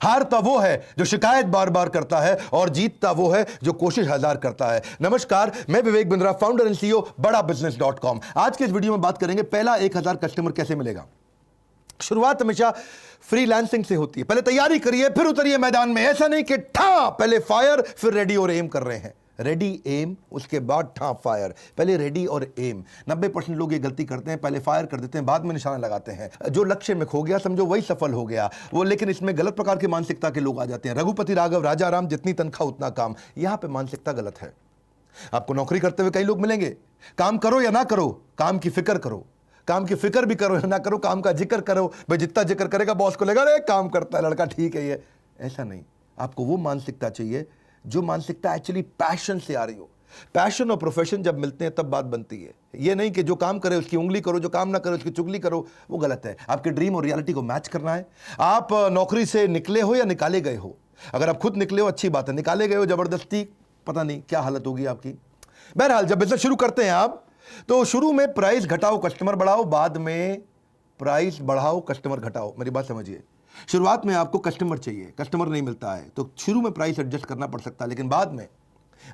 हारता वो है जो शिकायत बार बार करता है और जीतता वो है जो कोशिश हजार करता है। नमस्कार, मैं Vivek Bindra, founder and CEO बड़ाबिजनेस.com। आज के इस वीडियो में बात करेंगे पहला 1000 कस्टमर कैसे मिलेगा। शुरुआत हमेशा फ्रीलांसिंग से होती है। पहले तैयारी करिए फिर उतरिए मैदान में। ऐसा नहीं कि ठा पहले फायर फिर रेडी और एम कर रहे हैं। रेडी एम उसके बाद ठा फायर। पहले रेडी और एम। 90% लोग ये गलती करते हैं, पहले फायर कर देते हैं, बाद में निशाना लगाते हैं। जो लक्ष्य में खो गया समझो वही सफल हो गया वो। लेकिन इसमें गलत प्रकार की मानसिकता के लोग आ जाते हैं। रघुपति राघव राजा राम, जितनी तनख्वाह उतना काम। यहां पे मानसिकता गलत है। आपको नौकरी करते हुए कई लोग मिलेंगे, काम करो या ना करो, काम की फिक्र करो। काम की फिक्र भी करो या ना करो, काम का जिक्र करो। भाई जितना जिक्र करेगा बॉस को लगेगा अरे काम करता है लड़का, ठीक है ये। ऐसा नहीं, आपको वो मानसिकता चाहिए जो मानसिकता एक्चुअली पैशन से आ रही हो। पैशन और प्रोफेशन जब मिलते हैं तब बात बनती है। ये नहीं कि जो काम करे उसकी उंगली करो, जो काम ना करे उसकी चुगली करो, वो गलत है। आपके ड्रीम और रियलिटी को मैच करना है। आप नौकरी से निकले हो या निकाले गए हो। अगर आप खुद निकले हो अच्छी बात है, निकाले गए हो जबरदस्ती, पता नहीं क्या हालत होगी आपकी। बहरहाल जब बिजनेस शुरू करते हैं आप, तो शुरू में प्राइस घटाओ कस्टमर बढ़ाओ, बाद में प्राइस बढ़ाओ कस्टमर घटाओ। मेरी बात समझिए। शुरुआत में आपको कस्टमर चाहिए, कस्टमर नहीं मिलता है तो शुरू में प्राइस एडजस्ट करना पड़ सकता है, लेकिन बाद में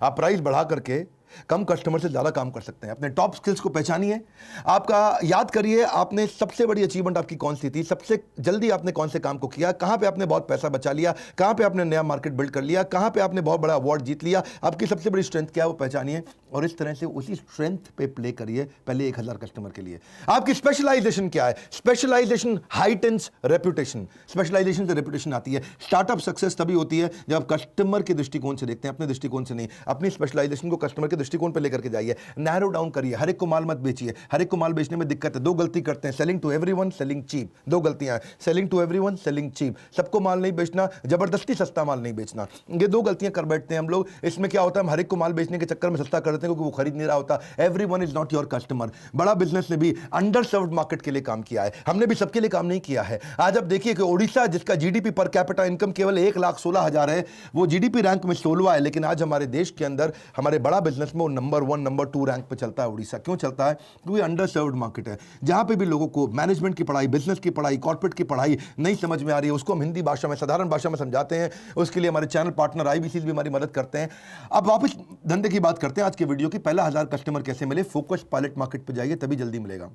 आप प्राइस बढ़ा करके कम कस्टमर से ज्यादा काम कर सकते हैं। अपने टॉप स्किल्स को पहचानिए। आपका याद करिए आपने सबसे बड़ी अचीवमेंट आपकी कौन सी थी, सबसे जल्दी आपने कौन से काम को किया, कहां पे आपने बहुत पैसा बचा लिया, कहां पे आपने नया मार्केट बिल्ड कर लिया, कहां पे आपने बहुत बड़ा अवार्ड जीत लिया। आपकी सबसे बड़ी स्ट्रेंथ क्या है वो पहचानिए और इस तरह से उसी स्ट्रेंथ पे प्ले करिए पहले 1000 कस्टमर के लिए। आपकी स्पेशलाइजेशन क्या है? Specialisation heightens reputation. स्पेशलाइजेशन से रेपुटेशन आती है। स्टार्टअप सक्सेस तभी होती है जब आप कस्टमर के दृष्टिकोण से देखते हैं, अपने दृष्टिकोण से नहीं। अपनी स्पेशलाइजेशन को कस्टमर के दृष्टिकोण पे लेकर के जाइए। नैरो डाउन करिए। हर एक को माल मत बेचिए। हर एक को माल बेचने में दिक्कत है। दो गलती करते हैं, selling to everyone, selling cheap. दो गलतियां हैं, selling to everyone, selling cheap. सबको माल नहीं बेचना, जबरदस्ती सस्ता माल नहीं बेचना। ये दो गलतियां कर बैठते हैं हम लोग। इसमें क्या होता है, हम हर एक को माल बेचने के चक्कर में सस्ता कर देते हैं क्योंकि वो खरीद नहीं रहा होता। Everyone is not your customer. बड़ा बिजनेस ने भी अंडर सर्व्ड मार्केट के लिए काम किया है। हमने भी सबके लिए काम नहीं किया है। आज आप देखिए कि ओडिशा, जिसका जीडीपी पर कैपिटा इनकम केवल 1,16,000 है, वो जीडीपी रैंक में 16वां है, लेकिन आज हमारे देश के अंदर हमारे बड़ा बिजनेस में वो नंबर 1 नंबर 2 रैंक पे चलता है। उड़ीसा क्यों चलता है? क्योंकि अंडर सर्व्ड मार्केट है। जहां पे भी लोगों को मैनेजमेंट की पढ़ाई, बिजनेस की पढ़ाई, कॉर्पोरेट की पढ़ाई नहीं समझ में आ रही है, उसको हम हिंदी भाषा में, साधारण भाषा में समझाते हैं। उसके लिए हमारे चैनल पार्टनर आईबीसी भी हमारी मदद करते हैं। अब वापस धंधे की बात करते हैं आज के वीडियो की। पहला 1000 कस्टमर कैसे मिले? फोकस पायलट मार्केट पे जाइए, तभी जल्दी मिलेगा।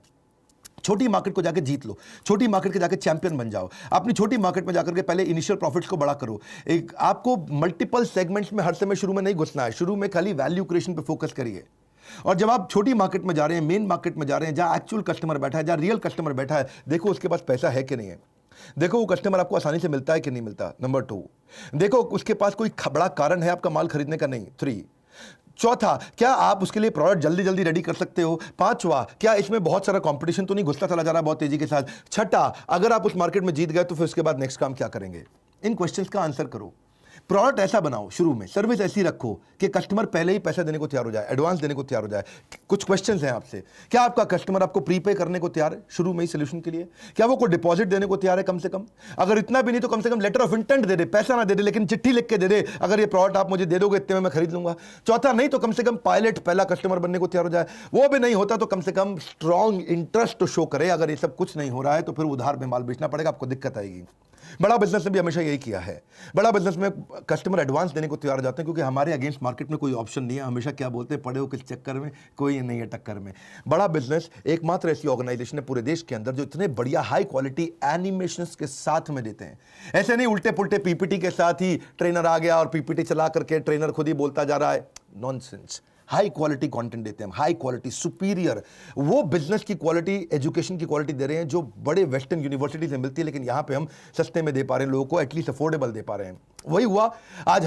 छोटी मार्केट को जाकर जीत लो। छोटी मार्केट के जाकर चैंपियन बन जाओ। अपनी छोटी मार्केट में जाकर के पहले इनिशियल प्रॉफिट्स को बड़ा करो। एक आपको मल्टीपल सेगमेंट्स में हर समय शुरू में नहीं घुसना है। शुरू में खाली वैल्यू क्रिएशन पे फोकस करिए। और जब आप छोटी मार्केट में जा रहे हैं, मेन मार्केट में जा रहे हैं, जहां एक्चुअल कस्टमर बैठा है, जहां रियल कस्टमर बैठा है, देखो उसके पास पैसा है कि नहीं है। देखो वो कस्टमर आपको आसानी से मिलता है कि नहीं मिलता। नंबर 2, देखो उसके पास कोई बड़ा कारण है आपका माल खरीदने का नहीं। 3, चौथा, क्या आप उसके लिए प्रोडक्ट जल्दी जल्दी रेडी कर सकते हो। 5वां, क्या इसमें बहुत सारा कंपटीशन तो नहीं घुसता चला जा रहा है बहुत तेजी के साथ। 6ठा, अगर आप उस मार्केट में जीत गए तो फिर उसके बाद नेक्स्ट काम क्या करेंगे। इन क्वेश्चंस का आंसर करो। प्रोडक्ट ऐसा बनाओ, शुरू में सर्विस ऐसी रखो कि कस्टमर पहले ही पैसा देने को तैयार हो जाए, एडवांस देने को तैयार हो जाए। कुछ क्वेश्चंस हैं आपसे। क्या आपका कस्टमर आपको प्रीपे करने को तैयार है शुरू में ही सोल्यूशन के लिए? क्या वो कोई डिपॉजिट देने को तैयार है कम से कम? अगर इतना भी नहीं तो कम से कम लेटर ऑफ इंटेंट दे दे। पैसा ना दे दे लेकिन चिट्ठी लिख के दे दे, अगर ये प्रोडक्ट आप मुझे दे दोगे इतने में मैं खरीद लूंगा। चौथा, नहीं तो कम से कम पायलट पहला कस्टमर बनने को तैयार हो जाए। वो भी नहीं होता तो कम से कम स्ट्रॉन्ग इंटरेस्ट शो करे। अगर ये सब कुछ नहीं हो रहा है तो फिर उधार में माल बेचना पड़ेगा, आपको दिक्कत आएगी। बड़ा बिजनेस ने भी हमेशा यही किया है। बड़ा बिजनेस में कस्टमर एडवांस देने को तैयार हो जाते हैं क्योंकि हमारे अगेंस्ट मार्केट में कोई ऑप्शन नहीं है। हमेशा क्या बोलते हैं, पड़े हो किस चक्कर में, कोई नहीं है टक्कर में। बड़ा बिजनेस एकमात्र ऐसी ऑर्गेनाइजेशन है पूरे देश के अंदर जो इतने बढ़िया हाई क्वालिटी एनिमेशंस के साथ में देते हैं। ऐसे नहीं उल्टे पुल्टे पीपीटी के साथ ही ट्रेनर आ गया और पीपीटी चला करके ट्रेनर खुद ही बोलता जा रहा है। नॉनसेंस। हाई क्वालिटी कंटेंट देते हैं, हाई क्वालिटी, सुपीरियर। वो बिजनेस की क्वालिटी, एजुकेशन की क्वालिटी दे रहे हैं जो बड़े वेस्टर्न यूनिवर्सिटी से मिलती है, लेकिन यहां पे हम सस्ते में दे पा रहे हैं लोगों को, एटलीस्ट अफोर्डेबल दे पा रहे हैं। वही हुआ आज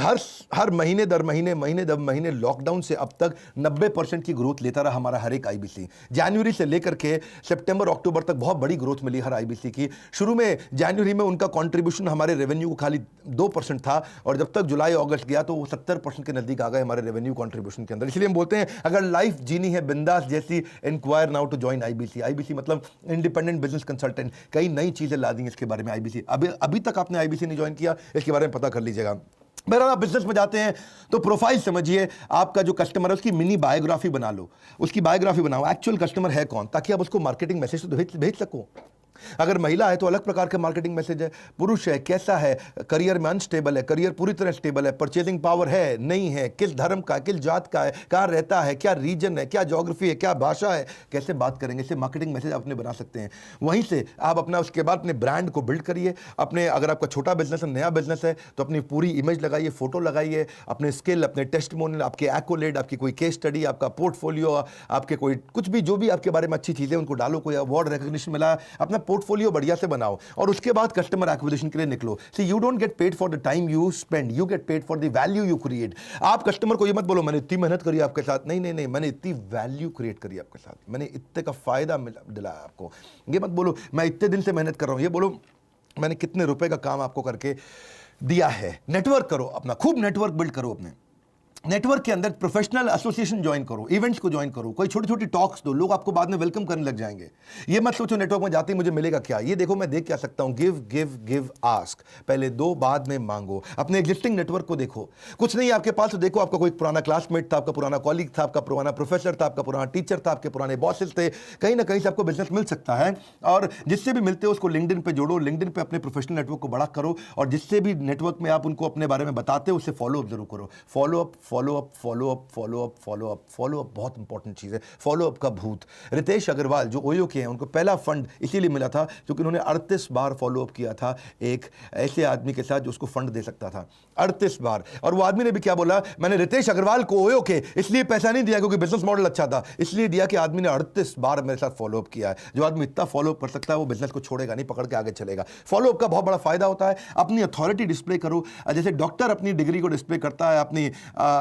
हर महीने दर महीने लॉकडाउन से अब तक 90% की ग्रोथ लेता रहा हमारा हर एक आईबीसी। जनवरी से लेकर के सितंबर अक्टूबर तक बहुत बड़ी ग्रोथ मिली हर आईबीसी की। शुरू में जनवरी में उनका कंट्रीब्यूशन हमारे रेवेन्यू को खाली 2% था और जब तक जुलाई अगस्त गया तो वो 70% के नजदीक आ गए हमारे रेवेन्यू कंट्रीब्यूशन के अंदर। इसलिए हम बोलते हैं अगर लाइफ जीनी है बिंदास जैसी, enquire now to join IBC. IBC मतलब इंडिपेंडेंट बिजनेस कंसल्टेंट। कई नई चीजें ला दी इसके बारे में आईबीसी। अभी तक आपने आईबीसी नहीं ज्वाइन किया, इसके बारे में पता कर लीजिएगा। बहरहाल आप बिजनेस में जाते हैं तो प्रोफाइल समझिए। आपका जो कस्टमर है उसकी मिनी बायोग्राफी बना लो, उसकी बायोग्राफी बनाओ, एक्चुअल कस्टमर है कौन, ताकि आप उसको मार्केटिंग मैसेज तो भेज सको। अगर महिला है तो अलग प्रकार का मार्केटिंग मैसेज है, पुरुष है कैसा है, करियर में अनस्टेबल है, करियर पूरी तरह स्टेबल है, परचेजिंग पावर है नहीं है, किस धर्म का, किस जात का है, कहाँ रहता है, क्या रीजन है, क्या ज्योग्राफी है, क्या भाषा है, कैसे बात करेंगे, इससे मार्केटिंग मैसेज अपने बना सकते हैं। वहीं से आप अपना उसके बाद अपने ब्रांड को बिल्ड करिए। अपने अगर आपका छोटा बिजनेस है, नया बिजनेस है, तो अपनी पूरी इमेज लगाइए, फोटो लगाइए, अपने स्किल, अपने टेस्टिमोनियल, आपके एक्कोलेड, आपकी कोई केस स्टडी, आपका पोर्टफोलियो, आपके कोई कुछ भी जो भी आपके बारे में अच्छी चीज़ें उनको डालो, कोई अवार्ड रिकॉग्निशन मिला, अपना पोर्टफोलियो बढ़िया से बनाओ और उसके बाद कस्टमर एक्विजिशन के लिए निकलो। See you don't get paid for the time you spend, you get paid for the value you create. आप कस्टमर को ये मत बोलो मैंने इतनी मेहनत करी आपके साथ, नहीं नहीं नहीं, मैंने इतनी वैल्यू क्रिएट करी आपके साथ, मैंने इतने का फायदा दिलाया आपको। ये मत बोलो मैं इतने दिन से मेहनत कर रहा हूं, ये बोलो मैंने कितने रुपए का काम आपको करके दिया है। नेटवर्क करो अपना, खूब नेटवर्क बिल्ड करो अपने। नेटवर्क के अंदर प्रोफेशनल एसोसिएशन ज्वाइन करो, इवेंट्स को ज्वाइन करो, कोई छोटी छोटी टॉक्स दो, लोग आपको बाद में वेलकम करने लग जाएंगे। ये मत सोचो नेटवर्क में जाते ही मुझे मिलेगा क्या, ये देखो मैं देख क्या सकता हूं, गिव गिव गिव आस्क, पहले दो बाद में मांगो। अपने एग्जिस्टिंग नेटवर्क को देखो, कुछ नहीं आपके पास तो देखो आपका कोई पुराना क्लासमेट था, आपका पुराना कॉलीग था, आपका पुराना प्रोफेसर था, आपका पुराना टीचर था, आपके पुराने बॉसेस थे, कहीं ना कहीं से आपको बिजनेस मिल सकता है। और जिससे भी मिलते हो उसको लिंक्डइन पे जोड़ो, लिंक्डइन पे अपने प्रोफेशनल नेटवर्क को बड़ा करो, और जिससे भी नेटवर्क में आप उनको अपने बारे में बताते हो उससे फॉलो अप जरूर करो। Follow up follow up follow up follow up follow up follow up बहुत इंपॉर्टेंट चीज है। फॉलो अप का भूत। रितेश अग्रवाल जो ओयो के हैं, उनको पहला फंड इसीलिए मिला था क्योंकि उन्होंने 38 बार फॉलो अप किया था एक ऐसे आदमी के साथ जो उसको फंड दे सकता था, 38 बार। और वो आदमी ने भी क्या बोला, मैंने रितेश अग्रवाल को ओयो के इसलिए पैसा नहीं दिया क्योंकि बिजनेस मॉडल अच्छा था, इसलिए दिया कि आदमी ने 38 बार मेरे साथ फॉलो अप किया है। जो आदमी इतना फॉलो अप कर सकता है वो बिजनेस को छोड़ेगा नहीं, पकड़ के आगे चलेगा। फॉलो अप का बहुत बड़ा फायदा होता है। अपनी अथॉरिटी डिस्प्ले करो, जैसे डॉक्टर अपनी डिग्री को डिस्प्ले करता है, अपनी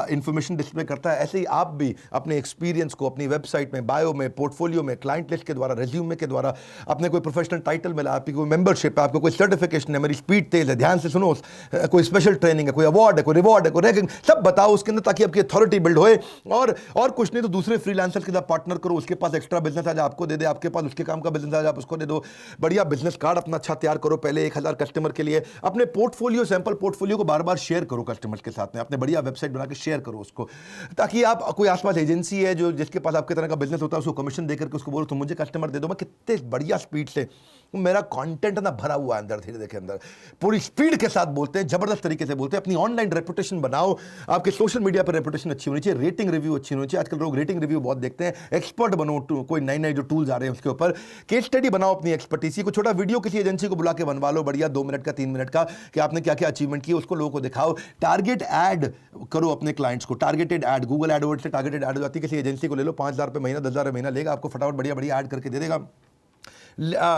इंफॉर्मेशन डिस्प्ले करता है, ऐसे ही आप भी अपने एक्सपीरियंस को अपनी वेबसाइट में, बायो में, पोर्टफोलियो में, क्लाइंट लिस्ट के द्वारा, रेज्यूमे के द्वारा, अपने कोई प्रोफेशनल टाइटल मिला, आपकी कोई मेंबरशिप है, आपको कोई सर्टिफिकेशन है, मेरी स्पीड तेज है, ध्यान से सुनो, कोई स्पेशल ट्रेनिंग है, कोई अवार्ड है, कोई रिवॉर्ड है, कोई रैंकिंग, सब बताओ उसके अंदर ताकि आपकी अथॉरिटी बिल्ड होए। और कुछ नहीं तो दूसरे फ्रीलांसर के साथ पार्टनर करो, उसके पास एक्स्ट्रा बिजनेस आज आपको दे दे, आपके पास उसके काम का बिजनेस आज आप उसको दे दो। बढ़िया बिजनेस कार्ड अपना अच्छा तैयार करो पहले 1000 कस्टमर के लिए। अपने पोर्टफोलियो, सैंपल पोर्टफोलियो को बार बार शेयर करो कस्टमर्स के साथ में, अपने बढ़िया वेबसाइट बना के शेयर करो उसको, ताकि आप कोई आसपास एजेंसी है जो जिसके पास आपके तरह का बिजनेस होता है उसको कमीशन देकर के उसको बोलो तुम मुझे कस्टमर दे दो। मैं कितने बढ़िया स्पीड से, मेरा कंटेंट ना भरा हुआ है अंदर, धीरे के अंदर पूरी स्पीड के साथ बोलते हैं, जबरदस्त तरीके से बोलते हैं। अपनी ऑनलाइन रेपुटेशन बनाओ, आपके सोशल मीडिया पर रेपुटेशन अच्छी होनी चाहिए, रेटिंग रिव्यू अच्छी होनी चाहिए। आजकल लोग रेटिंग रिव्यू बहुत देखते हैं। एक्सपर्ट बनो, कोई नए नए जो टूल्स आ रहे हैं उसके ऊपर केस स्टडी बनाओ, अपनी एक्सपर्टीसी को छोटा वीडियो किसी एजेंसी को बुला के बनवा लो, बढ़िया 2 मिनट का 3 मिनट का, कि आपने क्या क्या अचीवमेंट किया उसको लोगों को दिखाओ। टारगेट ऐड करो अपने क्लाइंट्स को, टारगेटेड ऐड, गूगल एडवर्ड से टारगेटेड ऐड हो जाती है। किसी एजेंसी को ले लो, 5000 रुपये महीना, 10,000 रुपये महीना लेगा, आपको फटाफट बढ़िया बढ़िया ऐड करके दे देगा।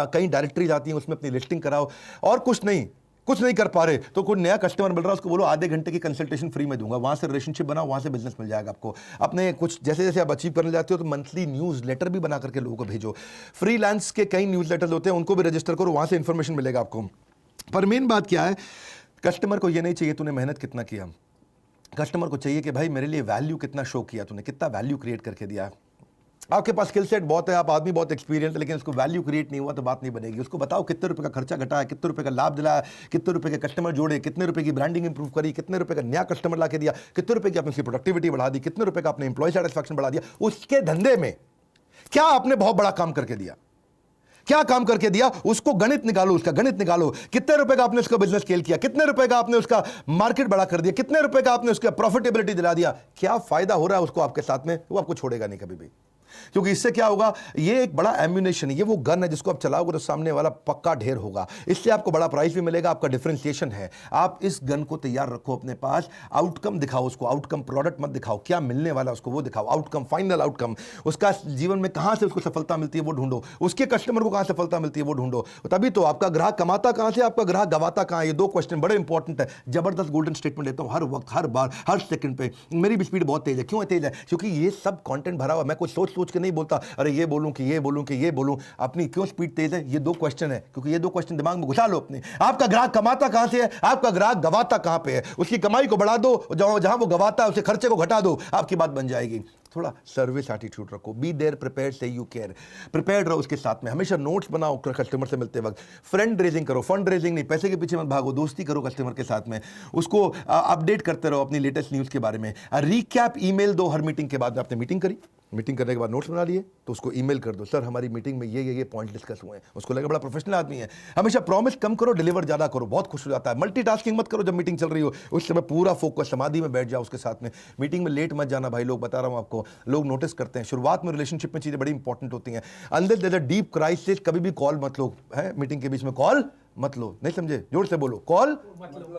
कई डायरेक्टरीज आती हैं, उसमें अपनी लिस्टिंग कराओ। और कुछ नहीं कर पा रहे तो कोई नया कस्टमर मिल रहा है उसको बोलो आधे घंटे की कंसल्टेशन फ्री में दूंगा, वहां से रिलेशनशिप बनाओ, वहां से बिजनेस मिल जाएगा आपको। अपने कुछ जैसे जैसे आप अचीव करने जाते हो तो मंथली न्यूज़ लेटर भी बना करके लोगों को भेजो। फ्रीलांस के कई न्यूज़ लेटर्स होते हैं, उनको भी रजिस्टर करो, वहां से इंफॉर्मेशन मिलेगा आपको। पर मेन बात क्या है, कस्टमर को ये नहीं चाहिए तूने मेहनत कितना किया, कस्टमर को चाहिए कि भाई मेरे लिए वैल्यू कितना शो किया तूने, कितना वैल्यू क्रिएट करके दिया। आपके पास स्किल सेट बहुत है, आप आदमी बहुत एक्सपीरियंस है, लेकिन उसको वैल्यू क्रिएट नहीं हुआ तो बात नहीं बनेगी। उसको बताओ कितने रुपए का खर्चा घटाया, कितने रुपए का लाभ दिलाया, कितने रुपए के कस्टमर जोड़े, कितने रुपए की ब्रांडिंग इंप्रूव करी, कितने रुपए का नया कस्टमर ला के दिया, कितने रुपए की आपने उसकी प्रोडक्टिविटी बढ़ा दी, कितने रुपए का आपने एम्प्लॉय सेटिस्फैक्शन बढ़ा दिया। उसके धंधे में क्या आपने बहुत बड़ा काम करके दिया, क्या काम करके दिया, उसको गणित निकालो, उसका गणित निकालो। कितने रुपए का आपने उसका बिजनेस स्केल किया, कितने रुपए का आपने उसका मार्केट बड़ा कर दिया, कितने रुपए का आपने उसका प्रॉफिटेबिलिटी दिला दिया, क्या फायदा हो रहा है उसको आपके साथ में, वो आपको छोड़ेगा नहीं कभी भी। क्योंकि इससे क्या होगा, ये एक बड़ा एम्यूनेशन है, ये वो गन है जिसको आप चलाओगे तो सामने वाला पक्का ढेर होगा। इससे आपको बड़ा प्राइस भी मिलेगा, आपका डिफरेंशिएशन है। आप इस गन को तैयार रखो अपने पास, आउटकम दिखाओ उसको, आउटकम प्रोडक्ट मत दिखाओ, क्या मिलने वाला उसको वो दिखाओ, आउटकम, फाइनल आउटकम, उसका जीवन में कहां से उसको सफलता मिलती है वो ढूंढो, उसके कस्टमर को कहां सफलता मिलती है वो ढूंढो। तभी तो आपका ग्राहक कमाता कहां से, आपका ग्राहक गवाता कहां है। ये 2 क्वेश्चन बड़े इंपॉर्टेंट है। जबरदस्त गोल्डन स्टेटमेंट देता हूं हर वक्त, हर बार, हर सेकंड पे। मेरी भी स्पीड बहुत तेज है। क्यों तेज है? क्योंकि ये सब कंटेंट भरा हुआ। मैं कुछ सोच के नहीं बोलता अरे ये बोलूं कि ये बोलूं कि ये बोलूं। अपनी क्यों स्पीड तेज है? ये 2 क्वेश्चन है, क्योंकि ये 2 क्वेश्चन दिमाग में घुसा लो अपने। आपका ग्राहक कमाता कहां से है, आपका ग्राहक गवाता कहां पे है। उसकी कमाई को बढ़ा दो, जहां वो गवाता है उसे खर्चे को घटा दो, आपकी बात बन जाएगी। थोड़ा सर्विस एटीट्यूड रखो, बी देयर प्रिपेयर्ड से यू केयर, प्रिपेयर्ड रहो उसके साथ में। हमेशा नोट्स बनाओ कस्टमर से मिलते वक्त, फ्रेंड रेजिंग करो, फंड रेजिंग नहीं, पैसे के पीछे मत भागो, दोस्ती करो कस्टमर के साथ में, उसको अपडेट करते रहो अपनी लेटेस्ट न्यूज़ के बारे में। रिकैप ईमेल दो हर मीटिंग के बाद। आपने मीटिंग करी, मीटिंग करने के बाद नोट्स बना लिए तो उसको ईमेल कर दो, सर हमारी मीटिंग में ये पॉइंट डिस्कस हुए हैं। उसको लगे बड़ा प्रोफेशनल आदमी है। हमेशा प्रॉमिस कम करो, डिलीवर ज़्यादा करो, बहुत खुश हो जाता है। मल्टीटास्किंग मत करो, जब मीटिंग चल रही हो उस समय पूरा फोकस समाधि में बैठ जाओ उसके साथ में। मीटिंग में लेट मत जाना भाई लोग, बता रहा हूँ आपको, लोग नोटिस करते हैं। शुरुआत में रिलेशनशिप में चीज़ें बड़ी इंपॉर्टेंट होती हैं। अंदर देयर अ डीप क्राइसिस, कभी भी कॉल मत लो है, मीटिंग के बीच में कॉल मत लो। नहीं समझे, जोर से बोलो, कॉल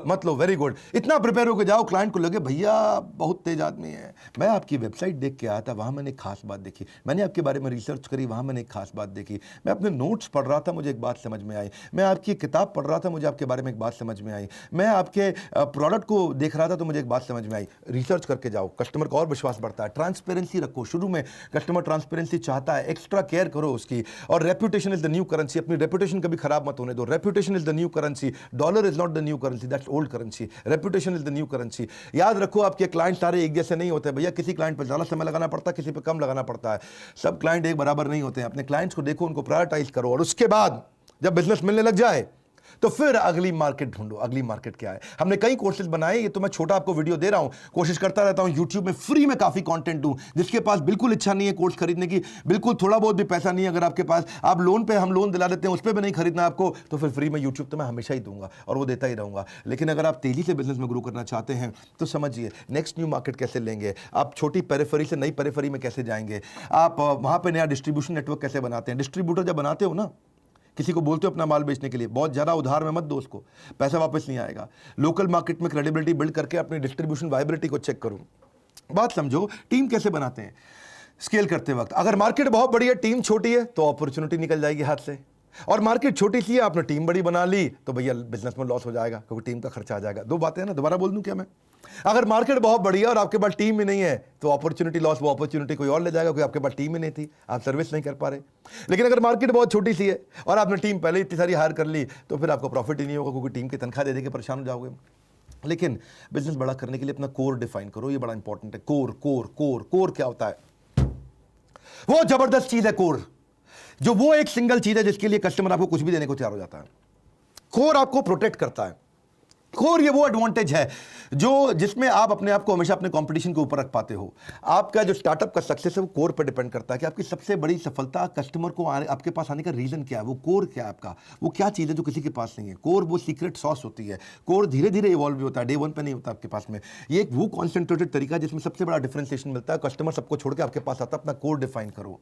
मत लो। Very good. इतना प्रिपेयर होकर जाओ, क्लाइंट को लगे भैया बहुत तेज आदमी है, मैं आपकी वेबसाइट देख के आया था, वहां मैंने एक खास बात देखी, मैंने आपके बारे में रिसर्च करी, वहां मैंने एक खास बात देखी, मैं अपने नोट्स पढ़ रहा था, मुझे एक बात समझ में आई, मैं आपकी किताब पढ़ रहा था, मुझे आपके बारे में एक बात समझ में आई, मैं आपके प्रोडक्ट को देख रहा था तो मुझे एक बात समझ में आई। रिसर्च करके जाओ, कस्टमर का और विश्वास बढ़ता है। ट्रांसपेरेंसी रखो, शुरू में कस्टमर ट्रांसपेरेंसी चाहता है, एक्स्ट्रा केयर करो उसकी। और reputation is the new currency, अपनी रेपुटेशन कभी खराब मत होने दो। Reputation is the new currency, dollar is not the new currency, that's old currency. Reputation is the new currency. याद रखो आपके क्लाइंट सारे एक जैसे नहीं होते भैया, किसी क्लाइंट पर ज्यादा समय लगाना पड़ता है, किसी पर कम लगाना पड़ता है। सब क्लाइंट एक बराबर नहीं होते हैं। अपने क्लाइंट्स को देखो, उनको प्रायोरिटाइज करो, और उसके बाद जब बिजनेस मिलने लग जाए तो फिर अगली मार्केट ढूंढो। अगली मार्केट क्या है? हमने कई कोर्सेज बनाए, ये तो मैं छोटा आपको वीडियो दे रहा हूं, कोशिश करता रहता हूं यूट्यूब में फ्री में काफी कंटेंट दूं। जिसके पास बिल्कुल इच्छा नहीं है कोर्स खरीदने की, बिल्कुल थोड़ा बहुत भी पैसा नहीं है अगर आपके पास, आप लोन पे, हम लोन दिला देते हैं, उस पर भी नहीं खरीदना आपको, तो फिर फ्री में यूट्यूब तो मैं हमेशा ही दूंगा और वो देता ही रहूंगा। लेकिन अगर आप तेजी से बिजनेस में ग्रो करना चाहते हैं तो समझिए नेक्स्ट न्यू मार्केट कैसे लेंगे आप, छोटी पेरिफेरी से नई पेरिफेरी में कैसे जाएंगे आप, वहां पर नया डिस्ट्रीब्यूशन नेटवर्क कैसे बनाते हैं। डिस्ट्रीब्यूटर जब बनाते हो ना, किसी को बोलते हो अपना माल बेचने के लिए, बहुत ज़्यादा उधार में मत दो उसको, पैसा वापस नहीं आएगा। लोकल मार्केट में क्रेडिबिलिटी बिल्ड करके अपनी डिस्ट्रीब्यूशन वाइबिलिटी को चेक करो। बात समझो, टीम कैसे बनाते हैं स्केल करते वक्त। अगर मार्केट बहुत बड़ी है, टीम छोटी है, तो अपॉर्चुनिटी निकल जाएगी हाथ से। और मार्केट छोटी सी है, आपने टीम बड़ी बना ली तो भैया बिजनेस में लॉस हो जाएगा, क्योंकि टीम का खर्चा आ जाएगा। दो बातें हैं ना, दोबारा बोल दूं क्या मैं? अगर मार्केट बहुत बड़ी है और आपके पास टीम ही नहीं है तो अपॉर्चुनिटी लॉस, वो अपॉर्चुनिटी कोई और ले जाएगा, क्योंकि आपके पास टीम ही नहीं थी, आप सर्विस नहीं कर पा रहे। लेकिन अगर मार्केट बहुत छोटी सी है और आपने टीम पहले इतनी सारी हायर कर ली तो फिर आपको प्रॉफिट ही नहीं होगा, क्योंकि टीम की तनख्वाह दे के परेशान हो जाओगे। लेकिन बिजनेस बड़ा करने के लिए अपना कोर डिफाइन करो, ये बड़ा इंपॉर्टेंट है। कोर कोर कोर कोर क्या होता है? वो जबरदस्त चीज है कोर, जो वो एक सिंगल चीज है जिसके लिए कस्टमर आपको कुछ भी देने को तैयार हो जाता है। कोर आपको प्रोटेक्ट करता है। कोर ये वो एडवांटेज है जो जिसमें आप अपने आप को हमेशा अपने कंपटीशन के ऊपर रख पाते हो। आपका जो स्टार्टअप का सक्सेस है वो कोर पर डिपेंड करता है कि आपकी सबसे बड़ी सफलता, कस्टमर को आपके पास आने का रीजन क्या है, वो कोर क्या है आपका, वो क्या चीज़ है जो किसी के पास नहीं है। कोर वो सीक्रेट सॉस होती है। कोर धीरे धीरे इवॉल्व भी होता है, डे वन पे नहीं होता आपके पास में। ये एक वो कॉन्सेंट्रेटेड तरीका है जिसमें सबसे बड़ा डिफरेंशिएशन मिलता है। कस्टमर सबको छोड़ के आपके पास आता है, अपना कोर डिफाइन करो।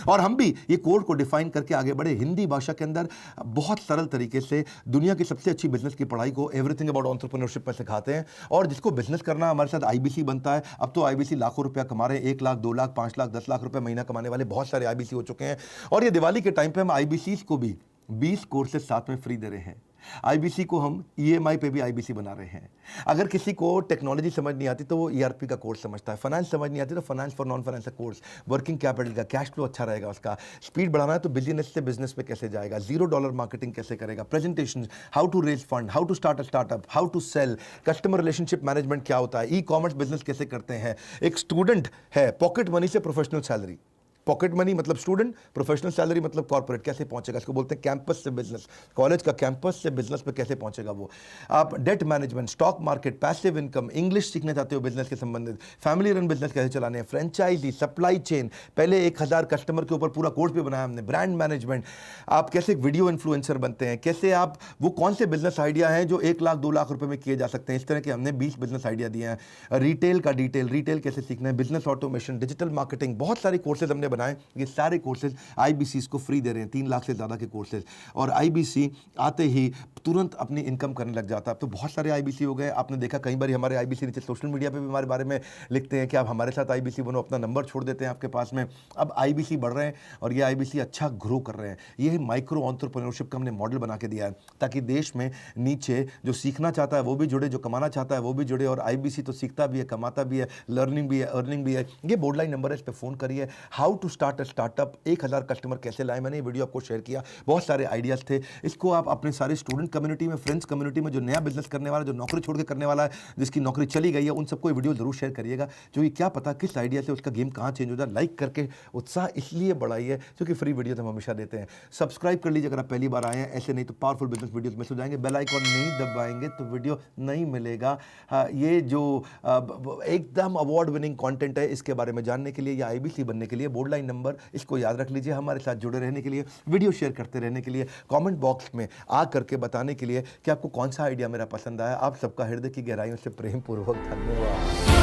और हम भी ये कोर को डिफाइन करके आगे बढ़े। हिंदी भाषा के अंदर बहुत सरल तरीके से दुनिया की सबसे अच्छी बिजनेस की पढ़ाई को एवरीथिंग अबाउट एंटरप्रेन्योरशिप सिखाते हैं। और जिसको बिजनेस करना, हमारे साथ आईबीसी बनता है। अब तो आईबीसी लाखों रुपया कमा रहे हैं, 1 लाख 2 लाख 5 लाख 10 लाख रुपए महीना कमाने वाले बहुत सारे आईबीसी हो चुके हैं। और ये दिवाली के टाइम पे हम आईबीसी को भी 20 कोर्सेज साथ में फ्री दे रहे हैं। आईबीसी को हम ईएमआई पे भी आईबीसी बना रहे हैं। अगर किसी को टेक्नोलॉजी समझ नहीं आती तो वो ईआरपी का कोर्स समझता है, फाइनेंस समझ नहीं आती तो फाइनेंस फॉर नॉन फाइनेंस का कोर्स, वर्किंग कैपिटल का, कैश फ्लो अच्छा रहेगा उसका, स्पीड बढ़ाना है तो बिजनेस से बिजनेस पे कैसे जाएगा, $0 मार्केटिंग कैसे करेगा, presentation, how to raise fund, how to start a startup, how to sell, customer relationship management क्या होता है, ई कॉमर्स बिजनेस कैसे करते हैं। एक स्टूडेंट है, पॉकेट मनी से प्रोफेशनल सैलरी, पॉकेट मनी मतलब स्टूडेंट, प्रोफेशनल सैलरी मतलब कॉर्पोरेट, कैसे पहुंचेगा? इसको बोलते हैं कैंपस से बिजनेस, कॉलेज का कैंपस से बिजनेस पे कैसे पहुंचेगा वो। आप debt management, stock market, passive income, English सीखना चाहते हो बिजनेस के संबंधित, फैमिली रन बिजनेस कैसे चलाने हैं, फ्रेंचाइजी, सप्लाई चेन, पहले 1000 कस्टमर के ऊपर पूरा कोर्स भी बनाया हमने, ब्रांड मैनेजमेंट, आप कैसे वीडियो इन्फ्लुएंसर बनते हैं, कैसे आप वो कौन से बिजनेस आइडिया हैं जो 1 लाख 2 लाख रुपए में किए जा सकते हैं। इस तरह के हमने 20 बिजनेस आइडिया दिए हैं। रिटेल का डिटेल, रिटेल कैसे सीखना है, बिजनेस ऑटोमेशन, डिजिटल मार्केटिंग, बहुत सारे कोर्सेज हमने बनाए। ये सारे कोर्सेज आईबीसी को फ्री दे रहे हैं, 3 लाख से ज्यादा के कोर्सेज। और आईबीसी आते ही तुरंत अपनी इनकम करने लग जाता है। अब तो बहुत सारे आईबीसी हो गए, आपने देखा कई बार हमारे आईबीसी नीचे सोशल मीडिया पे भी हमारे बारे में लिखते हैं कि आप हमारे साथ आईबीसी बनो, अपना नंबर छोड़ देते हैं आपके पास में। अब आईबीसी बढ़ रहे हैं और ये आईबीसी अच्छा ग्रो कर रहे हैं। ये माइक्रो एंटरप्रेन्योरशिप का हमने मॉडल बना के दिया है ताकि देश में नीचे जो सीखना चाहता है वो भी जुड़े, जो कमाना चाहता है वो भी जुड़े। और आईबीसी तो सीखता भी है, कमाता भी है, लर्निंग भी है, अर्निंग भी है। ये बोर्ड लाइन नंबर है, इस पर फोन करिए। How to start a startup, 1000 customer कैसे लाए, मैंने ये वीडियो आपको शेयर किया, बहुत सारे आइडियाज थे। इसको आप अपने सारे स्टूडेंट कम्युनिटी में, फ्रेंड्स कम्युनिटी में जो नया बिजनेस करने वाला, जो नौकरी छोड़ के करने वाला है, जिसकी नौकरी चली गई है, उन सबको ये वीडियो जरूर शेयर करिएगा, क्योंकि क्या पता किस आइडिया से उसका गेम कहाँ चेंज हो जाए। लाइक करके उत्साह इसलिए बढ़ाइए क्योंकि फ्री वीडियो हम हमेशा देते हैं। सब्सक्राइब कर लीजिए अगर आप पहली बार आए हैं, ऐसे नहीं तो पावरफुल बिजनेस वीडियोस मिस हो जाएंगे। बेल आइकॉन नहीं दबाएंगे तो वीडियो नहीं मिलेगा। ये जो एकदम अवार्ड विनिंग कंटेंट है, इसके बारे में जानने के लिए या आईबीसी बनने के लिए बोर्ड लाइन नंबर इसको याद रख लीजिए। हमारे साथ जुड़े रहने के लिए, वीडियो शेयर करते रहने के लिए, कमेंट बॉक्स में आ करके बताने के लिए कि आपको कौन सा आइडिया मेरा पसंद आया। आप सबका हृदय की गहराइयों से प्रेम पूर्वक धन्यवाद।